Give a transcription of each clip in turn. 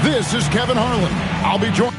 This is Kevin Harlan. I'll be joined.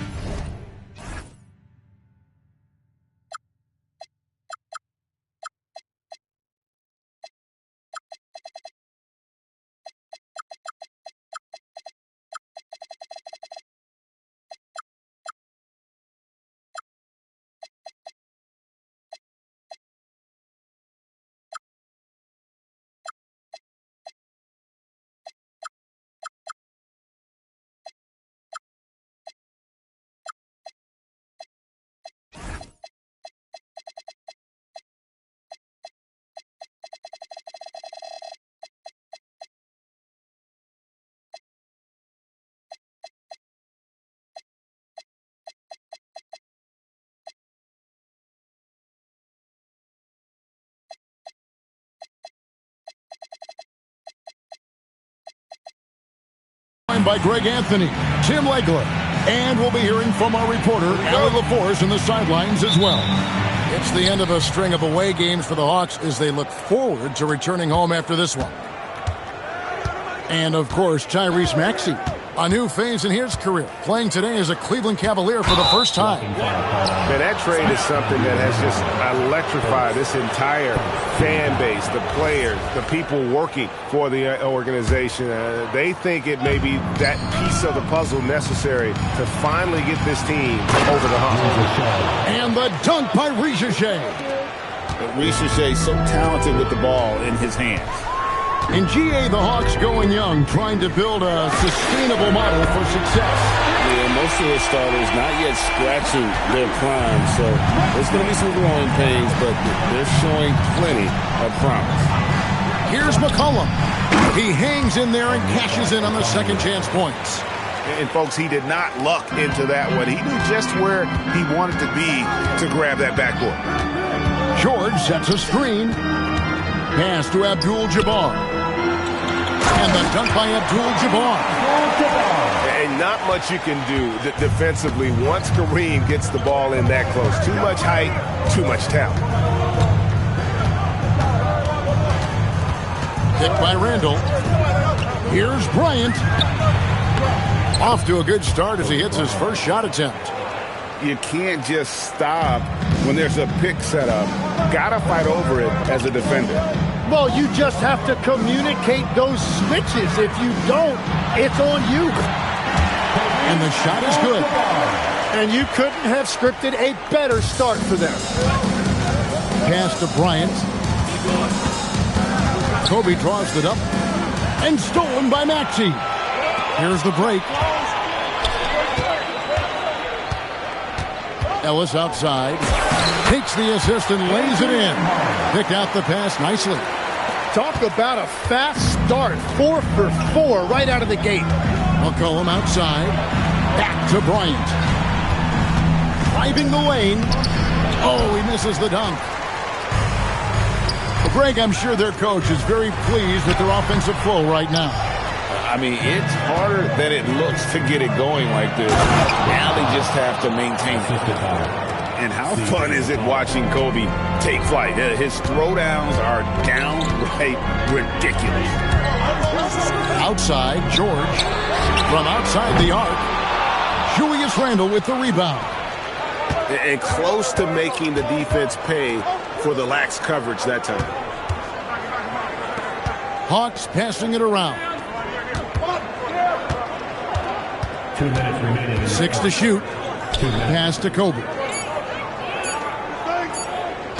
By Greg Anthony, Tim Legler, and we'll be hearing from our reporter, Allie LaForce, in the sidelines as well. It's the end of a string of away games for the Hawks as they look forward to returning home after this one. And, of course, Tyrese Maxey, a new phase in his career, playing today as a Cleveland Cavalier for the first time. Man, that trade is something that has just electrified this entire fan base, the players, the people working for the organization. They think it may be that piece of the puzzle necessary to finally get this team over the hump. And the dunk by Risacher. Risacher is so talented with the ball in his hands. In GA, the Hawks going young, trying to build a sustainable model for success. Yeah, most of the starters not yet scratching their prime, so there's going to be some growing pains, but they're showing plenty of promise. Here's McCollum. He hangs in there and cashes in on the second chance points. And, folks, he did not luck into that one. He knew just where he wanted to be to grab that backboard. George sets a screen. Pass to Abdul-Jabbar. And the dunk by Abdul-Jabbar. And not much you can do defensively once Kareem gets the ball in that close. Too much height, too much talent. Hit by Randall. Here's Bryant. Off to a good start as he hits his first shot attempt. You can't just stop when there's a pick set up. Gotta fight over it as a defender. Well, you just have to communicate those switches. If you don't, it's on you. And the shot is good. And you couldn't have scripted a better start for them. Pass to Bryant. Kobe draws it up. And stolen by Maxey. Here's the break. Ellis outside. Takes the assist and lays it in. Picked out the pass nicely. Talk about a fast start. 4 for 4 right out of the gate. McCollum outside. Back to Bryant. Driving the lane. Oh, he misses the dunk. Well, Greg, I'm sure their coach is very pleased with their offensive flow right now. I mean, it's harder than it looks to get it going like this. Now they just have to maintain it. And how fun is it watching Kobe take flight? His throwdowns are downright ridiculous. Outside, George. From outside the arc, Julius Randle with the rebound. And close to making the defense pay for the lax coverage that time. Hawks passing it around. 2 minutes remaining. 6 to shoot. Pass to Kobe.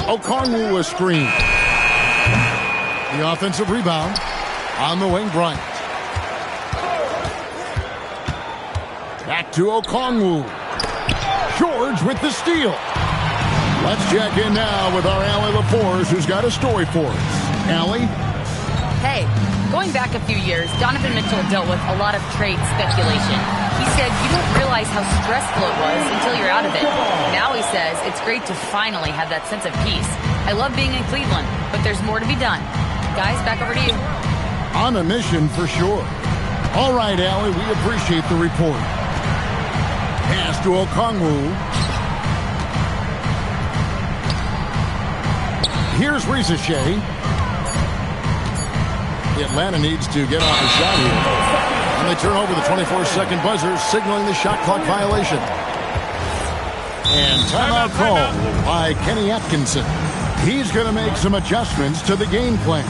Okongwu a screen. The offensive rebound. On the wing, Bryant. Back to Okongwu. George with the steal. Let's check in now with our Allie LaForce, who's got a story for us. Allie? Hey, going back a few years, Donovan Mitchell dealt with a lot of trade speculation. He said you don't realize how stressful it was until you're out of it. Now he says it's great to finally have that sense of peace. I love being in Cleveland, but there's more to be done. Guys, back over to you. On a mission for sure. All right, Allie, we appreciate the report. Pass to Okongwu. Here's Risacher. Atlanta needs to get off the shot here. And they turn over the 24-second buzzer, signaling the shot clock violation. And timeout call by Kenny Atkinson. He's going to make some adjustments to the game plan.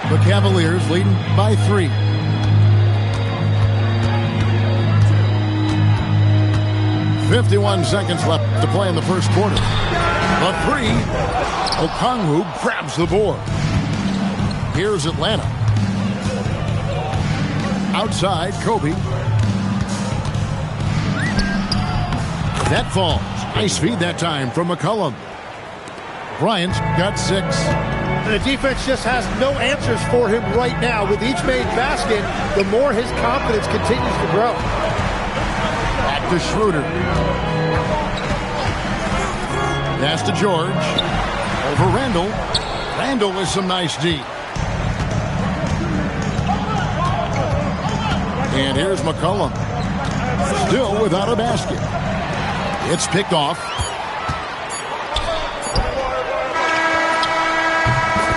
The Cavaliers leading by 3. "51 seconds left to play in the first quarter. The 3. Okongwu grabs the board. Here's Atlanta. Outside, Kobe. That falls. Nice feed that time from McCollum. Bryant's got 6. The defense just has no answers for him right now. With each made basket, the more his confidence continues to grow. Back to Schroeder. Pass to George. Over Randall. Randall with some nice D. And here's McCollum. Still without a basket. It's picked off.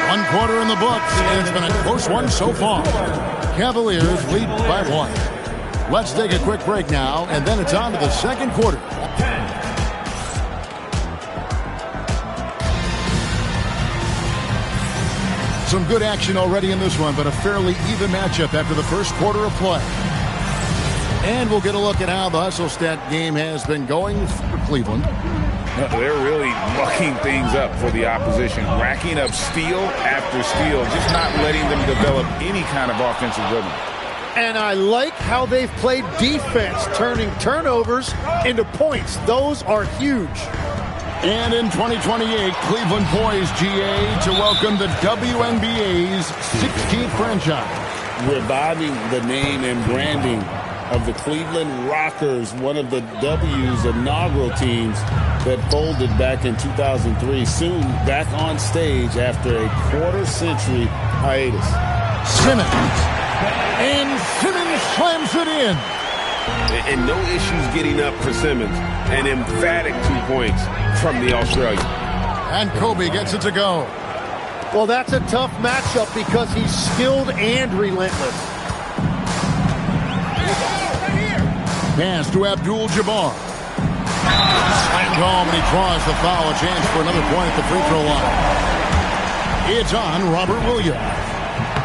1 quarter in the books, and it's been a close one so far. Cavaliers lead by 1. Let's take a quick break now, and then it's on to the second quarter. Some good action already in this one, but a fairly even matchup after the first quarter of play. And we'll get a look at how the hustle stat game has been going for Cleveland. They're really mucking things up for the opposition, racking up steal after steal, just not letting them develop any kind of offensive rhythm. And I like how they've played defense, turning turnovers into points. Those are huge. And in 2028, Cleveland poised, GA, to welcome the WNBA's 16th franchise. Reviving the name and branding of the Cleveland Rockers, one of the W's inaugural teams that folded back in 2003, soon back on stage after a quarter-century hiatus. Simmons. And Simmons slams it in. And no issues getting up for Simmons. An emphatic 2 points from the Australian. And Kobe gets it to go. Well, that's a tough matchup because he's skilled and relentless. Pass to Abdul-Jabbar. Slammed home, and he draws the foul. A chance for another point at the free throw line. It's on Robert Williams.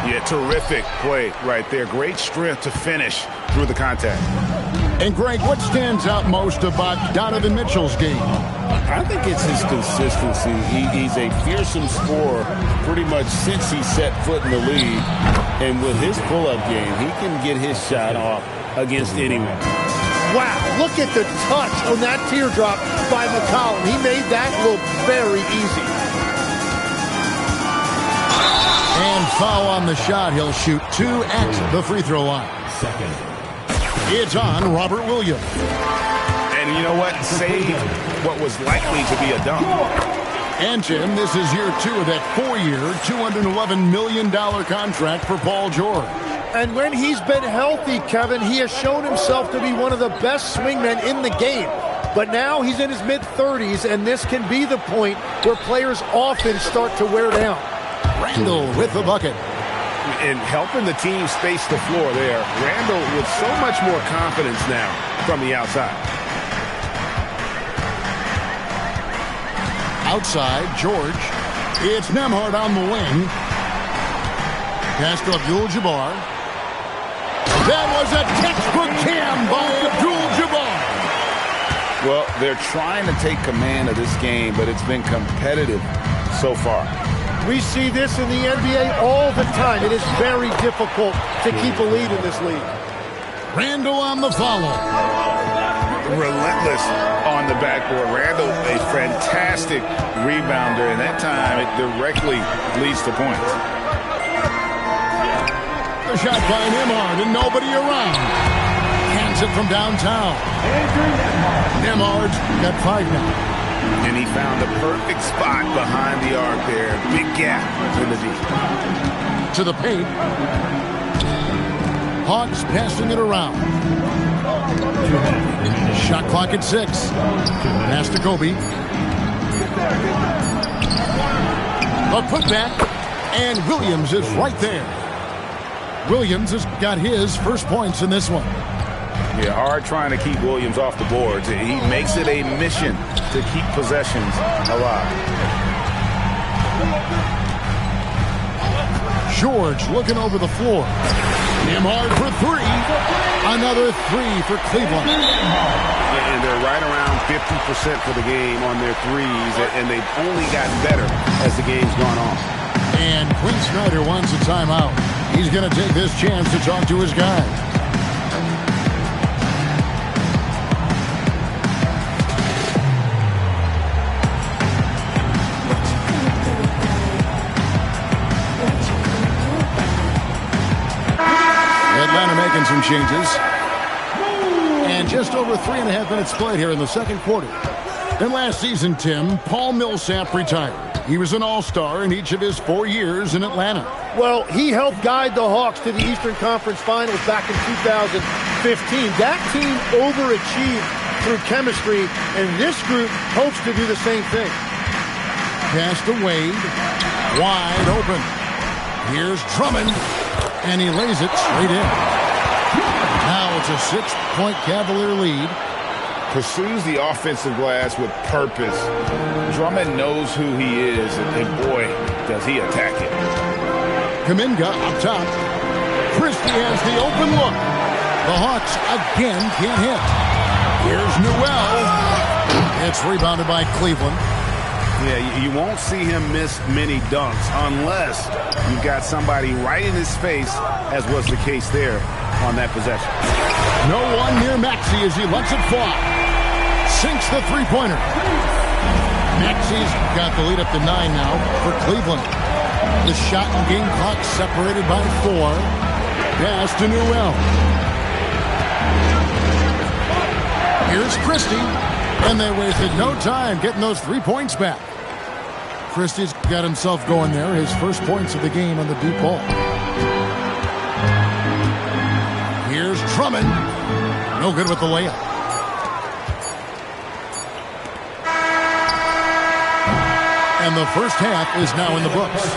Yeah, terrific play right there. Great strength to finish through the contact. And, Greg, what stands out most about Donovan Mitchell's game? I think it's his consistency. He's a fearsome scorer pretty much since he set foot in the league. And with his pull-up game, he can get his shot off against anyone. Wow, look at the touch on that teardrop by McCollum. He made that look very easy. And foul on the shot. He'll shoot 2 at the free throw line. Second. It's on Robert Williams. And you know what? Saved what was likely to be a dunk. And, Tim, this is year 2 of that 4-year, $211 million contract for Paul George. And when he's been healthy, Kevin, he has shown himself to be one of the best swingmen in the game. But now he's in his mid-30s, and this can be the point where players often start to wear down. Randall with the bucket. And helping the team space the floor there. Randall with so much more confidence now from the outside. Outside, George. It's Nembhard on the wing. Pass to Abdul-Jabbar. That was a textbook jam by Abdul-Jabbar. Well, they're trying to take command of this game, but it's been competitive so far. We see this in the NBA all the time. It is very difficult to keep a lead in this league. Randall on the follow. Relentless on the backboard. Randall, a fantastic rebounder, and that time it directly leads to points. The shot by Nembhard and nobody around. Hands it from downtown. Nembhard's got 5 now. And he found the perfect spot behind the arc there. Big gap in the defense. To the paint. Hawks passing it around. Shot clock at 6. Pass to Kobe. A putback, and Williams is right there. Williams has got his first points in this one. Yeah, hard trying to keep Williams off the boards. He makes it a mission to keep possessions alive. George looking over the floor. Nembhard for 3. Another 3 for Cleveland. And they're right around 50% for the game on their threes, and they've only gotten better as the game's gone on. And Quinn Snyder wants a timeout. He's going to take this chance to talk to his guys. Atlanta making some changes. And just over 3.5 minutes played here in the second quarter. And last season, Tim, Paul Millsap retired. He was an all-star in each of his 4 years in Atlanta. Well, he helped guide the Hawks to the Eastern Conference Finals back in 2015. That team overachieved through chemistry, and this group hopes to do the same thing. Pass to Wade. Wide open. Here's Drummond, and he lays it straight in. Now it's a 6-point Cavalier lead. Pursues the offensive glass with purpose. Drummond knows who he is, and boy, does he attack it. Kuminga up top. Christie has the open look. The Hawks again can't hit. Here's Newell. It's rebounded by Cleveland. Yeah, you won't see him miss many dunks unless you've got somebody right in his face, as was the case there on that possession. No one near Maxey as he lets it fly. Sinks the three-pointer. Maxey's got the lead up to 9 now for Cleveland. The shot and game clock separated by 4. Pass to Newell. Here's Christie. And they wasted no time getting those 3 points back. Christie's got himself going there. His first points of the game on the deep ball. Here's Drummond. No good with the layup. And the first half is now in the books.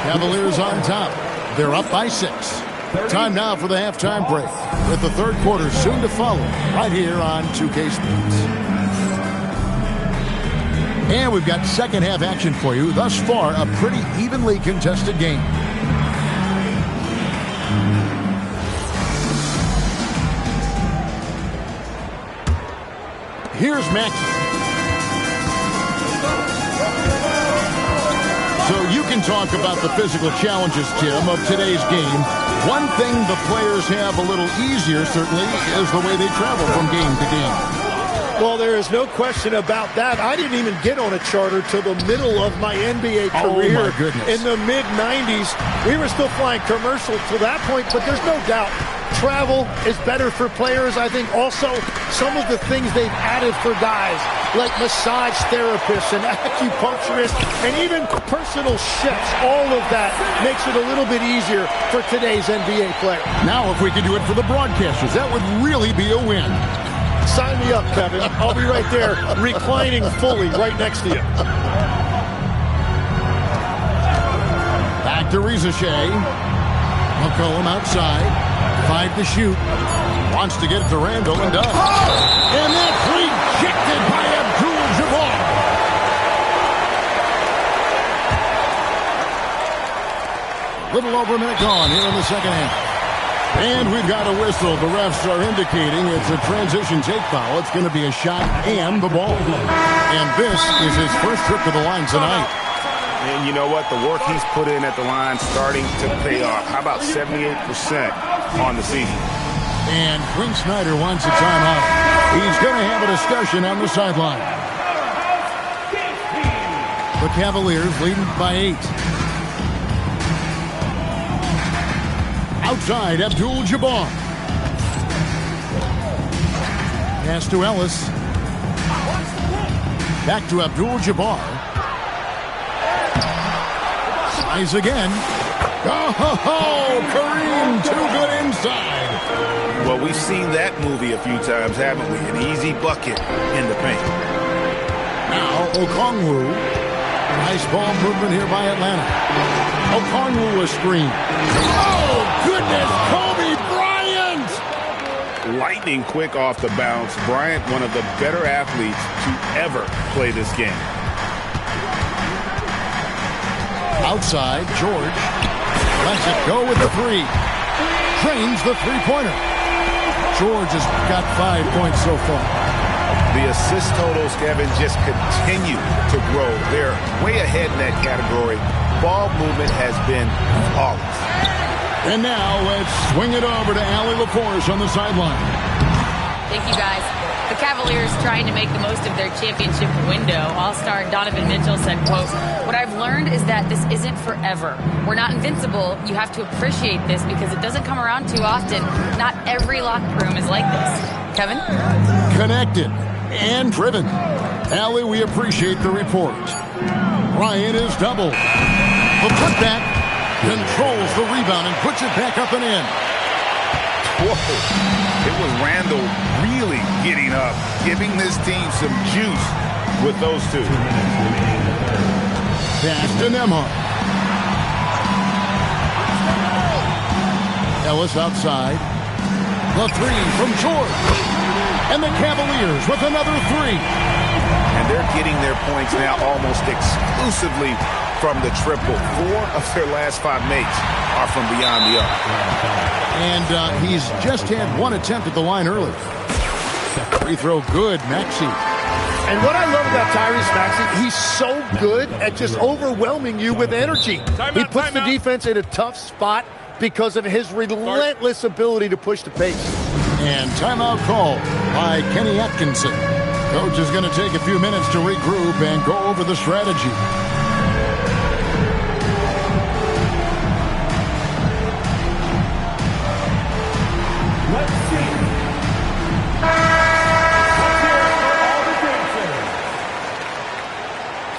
Cavaliers on top. They're up by 6. Time now for the halftime break, with the third quarter soon to follow right here on 2K Sports. And we've got second half action for you. Thus far, a pretty evenly contested game. Here's Maxey. So you can talk about the physical challenges, Tim, of today's game. One thing the players have a little easier, certainly, is the way they travel from game to game. Well, there is no question about that. I didn't even get on a charter till the middle of my NBA career. Oh, my goodness. In the mid-90s. We were still flying commercial to that point, but there's no doubt travel is better for players. I think also some of the things they've added for guys, like massage therapists and acupuncturists and even personal chefs, all of that makes it a little bit easier for today's NBA player. Now, if we could do it for the broadcasters, that would really be a win. Sign me up, Kevin. I'll be right there, reclining fully right next to you. Back to Rizachet. McCollum outside. 5 to shoot. Wants to get it to Randall and does. And that's rejected by Abdul-Jabbar. Little over a minute gone here in the second half. And we've got a whistle. The refs are indicating it's a transition take foul. It's going to be a shot and the ball. And this is his first trip to the line tonight. And you know what? The work he's put in at the line starting to pay off. How about 78% on the season? And Quinn Snyder wants a timeout. He's going to have a discussion on the sideline. The Cavaliers leading by 8. Outside, Abdul-Jabbar. Pass to Ellis. Back to Abdul-Jabbar. Size again. Oh, Kareem, too good inside. Well, we've seen that movie a few times, haven't we? An easy bucket in the paint. Now, Okongwu. Nice ball movement here by Atlanta. Okongwu a screen. Oh, goodness, Kobe Bryant! Lightning quick off the bounce. Bryant, one of the better athletes to ever play this game. Outside, George lets it go with the three. Drains the three-pointer. George has got 5 points so far. The assist totals, Kevin, just continue to grow. They're way ahead in that category. Ball movement has been flawless. And now let's swing it over to Allie LaForce on the sideline. Thank you, guys. The Cavaliers trying to make the most of their championship window. All-star Donovan Mitchell said, quote, "What I've learned is that this isn't forever. We're not invincible. You have to appreciate this because it doesn't come around too often. Not every locker room is like this." Kevin? Connected and driven. Allie, we appreciate the report. Bryant is double. The putback controls the rebound and puts it back up and in. Whoa. It was Randall really getting up, giving this team some juice with those two. Pass to Nembhard. Ellis outside. The three from George. And the Cavaliers with another three. And they're getting their points now almost exclusively from the triple. 4 of their last 5 makes are from beyond the arc. And he's just had 1 attempt at the line early. Free throw good, Maxey. And what I love about Tyrese Maxey, he's so good at just overwhelming you with energy. He puts the defense in a tough spot because of his relentless ability to push the pace. And timeout called by Kenny Atkinson. Coach is going to take a few minutes to regroup and go over the strategy. Let's see.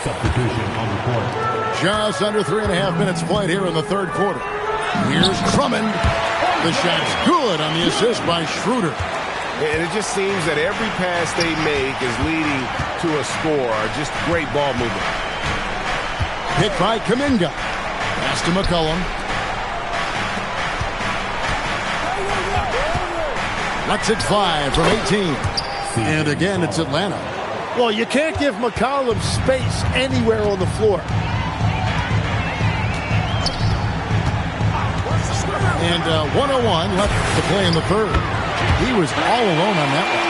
Substitution on the court. Just under 3.5 minutes played here in the third quarter. Here's Drummond. The shot's good on the assist by Schroeder. And it just seems that every pass they make is leading to a score. Just great ball movement. Hit by Kuminga. Pass to McCollum. Lets it fly from 18. And again, it's Atlanta. Well, you can't give McCollum space anywhere on the floor. And 101 left to play in the third. He was all alone on that one.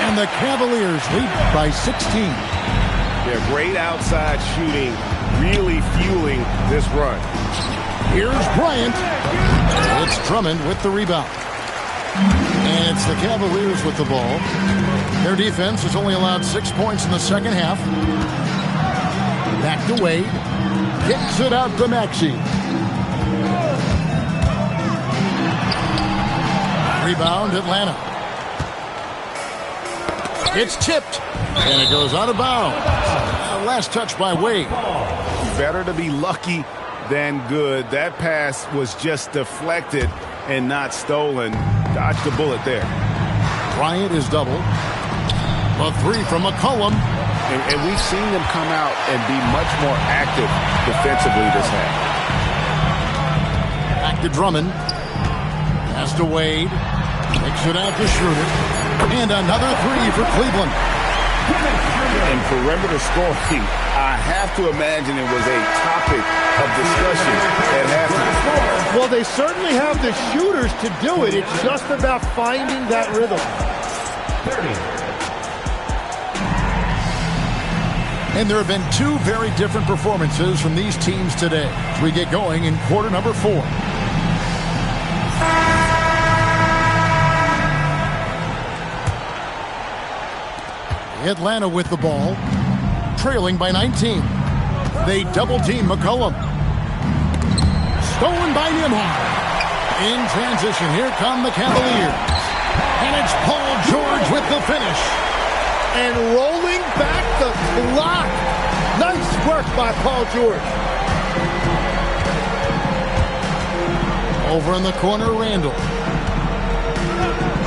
And the Cavaliers lead by 16. Yeah, great outside shooting, really fueling this run. Here's Bryant. It's Drummond with the rebound. And it's the Cavaliers with the ball. Their defense has only allowed 6 points in the second half. Back to Wade. Kicks it out to Maxey. Rebound, Atlanta. It's tipped, and it goes out of bounds. Last touch by Wade. Better to be lucky than good. That pass was just deflected and not stolen. Dodged the bullet there. Bryant is double. A three from McCollum. And we've seen them come out and be much more active defensively this half. Back to Drummond. Pass to Wade. Takes it out to Schroeder. And another three for Cleveland. In perimeter scoring, I have to imagine it was a topic of discussion at halftime. Well, they certainly have the shooters to do it. It's just about finding that rhythm. 30. And there have been 2 very different performances from these teams today as we get going in quarter number 4. Atlanta with the ball, trailing by 19. They double-team McCollum. Stolen by Nembhard. In transition, here come the Cavaliers. And it's Paul George with the finish. And rolling back the clock. Nice work by Paul George. Over in the corner, Randall.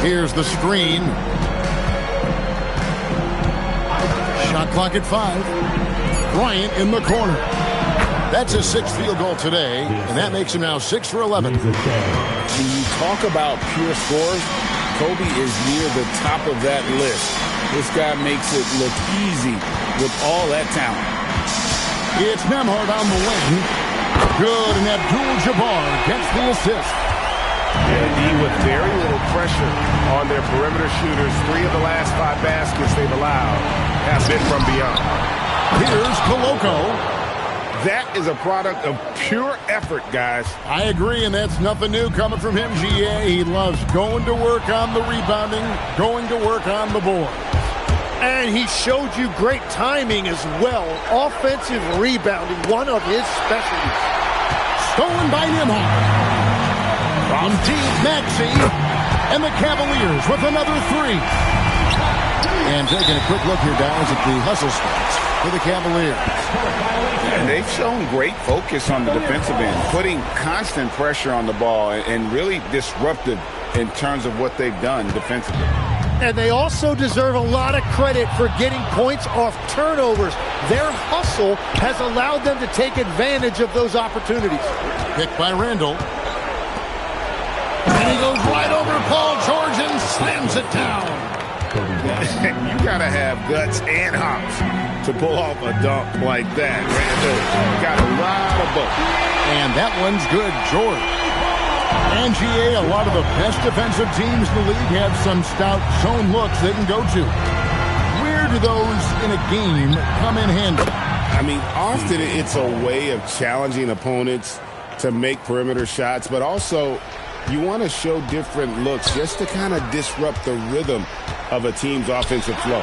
Here's the screen. Shot clock at 5. Bryant in the corner. That's his 6th field goal today, and that makes him now 6 for 11. When you talk about pure scores, Kobe is near the top of that list. This guy makes it look easy with all that talent. It's Nembhard on the wing. Good, and Abdul-Jabbar gets the assist. D with very little pressure on their perimeter shooters. 3 of the last 5 baskets they've allowed have been from beyond. Here's Koloko. That is a product of pure effort, guys. I agree, and that's nothing new coming from him, GA. He loves going to work on the rebounding, going to work on the board. And he showed you great timing as well. Offensive rebounding, one of his specialties. Stolen by Nembhard. From deep, Maxey. And the Cavaliers with another 3. And taking a quick look here, guys, at the hustle spots for the Cavaliers. And they've shown great focus on the defensive end, putting constant pressure on the ball and really disruptive in terms of what they've done defensively. And they also deserve a lot of credit for getting points off turnovers. Their hustle has allowed them to take advantage of those opportunities. Picked by Randall. And he goes right over Paul George and slams it down. You got to have guts and hops to pull off a dunk like that. Randall got a lot of both. And that one's good, George. And GA, a lot of the best defensive teams in the league have some stout zone looks they can go to. Where do those in a game come in handy? I mean, often it's a way of challenging opponents to make perimeter shots, but also you want to show different looks just to kind of disrupt the rhythm of a team's offensive flow.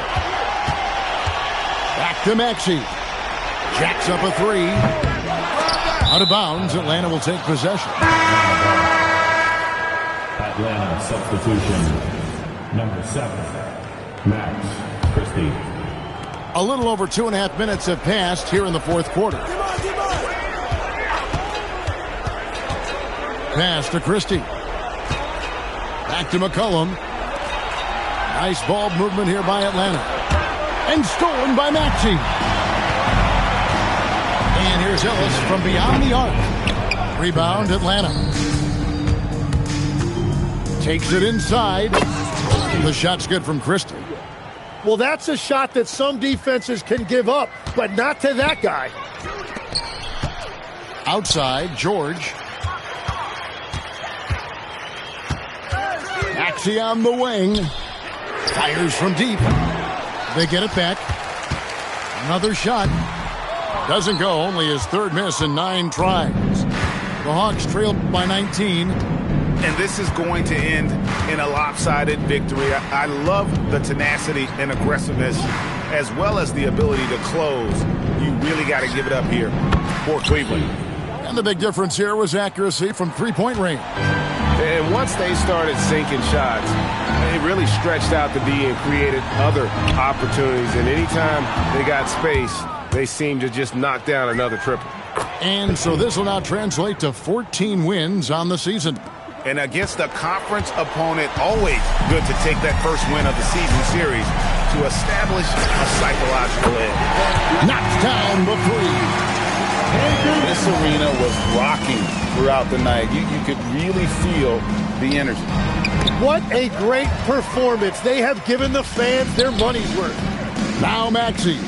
Back to Maxey. Jacks up a 3. Out of bounds, Atlanta will take possession. Atlanta substitution. Number 7, Max Christie. A little over 2.5 minutes have passed here in the 4th quarter. Pass to Christie. Back to McCollum. Nice ball movement here by Atlanta. And stolen by Maxey. And here's Ellis from beyond the arc. Rebound, Atlanta. Takes it inside. The shot's good from Christie. Well, that's a shot that some defenses can give up, but not to that guy. Outside, George. Maxey on the wing. Fires from deep. They get it back. Another shot. Doesn't go. Only his 3rd miss in 9 tries. The Hawks trailed by 19. And this is going to end in a lopsided victory. I love the tenacity and aggressiveness as well as the ability to close. You really got to give it up here for Cleveland. And the big difference here was accuracy from 3-point range. And once they started sinking shots, they really stretched out the D and created other opportunities. And anytime they got space, they seemed to just knock down another triple. And so this will now translate to 14 wins on the season. And against a conference opponent, always good to take that first win of the season series to establish a psychological edge. Knocks down the 3. This arena was rocking throughout the night. You could really feel the energy. What a great performance. They have given the fans their money's worth. Now Maxey.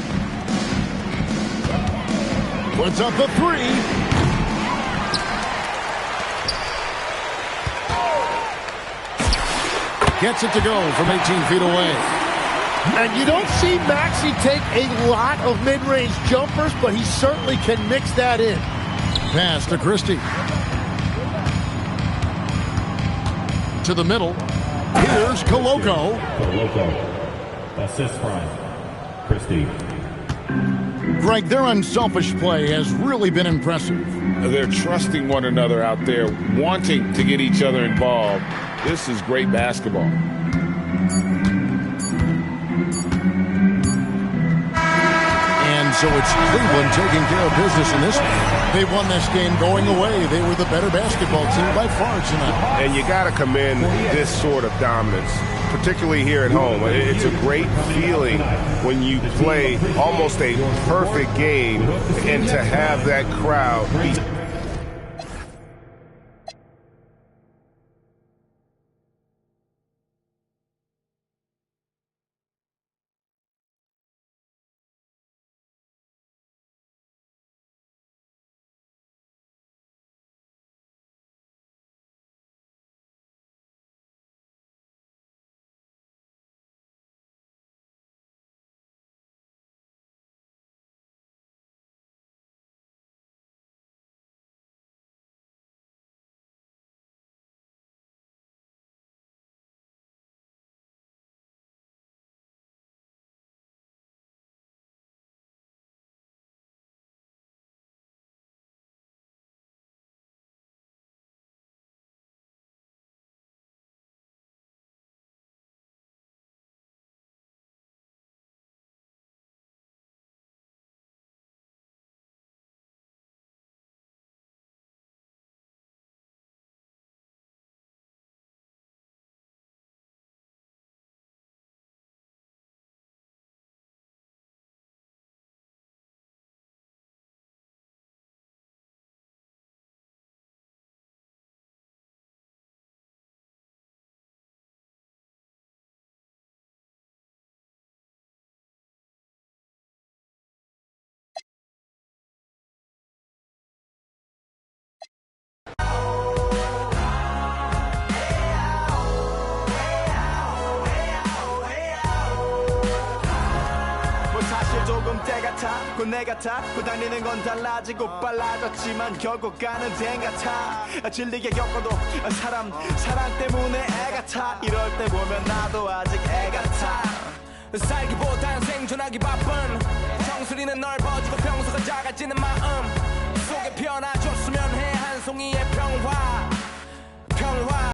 Puts up the 3. Gets it to go from 18 feet away. And you don't see Maxey take a lot of mid-range jumpers, but he certainly can mix that in. Pass to Christie. To the middle. Here's Koloko. Koloko. Assist prime. Christie. Greg, their unselfish play has really been impressive. They're trusting one another out there, wanting to get each other involved. This is great basketball. So it's Cleveland taking care of business in this one. They won this game going away. They were the better basketball team by far tonight. And you got to commend this sort of dominance, particularly here at home. It's a great feeling when you play almost a perfect game and to have that crowd be. 조금 때 같아 곧 내 같아 곧 다니는 건 달라지고 빨라졌지만 결국 가는 데 같아 질리게 겪어도 사랑 때문에 애 같아 이럴 때 보면 나도 아직 애 같아 살기보단 생존하기 바쁜 정수리는 넓어지고 평소가 작아지는 마음 속에 피어나줬으면 해 한 송이의 평화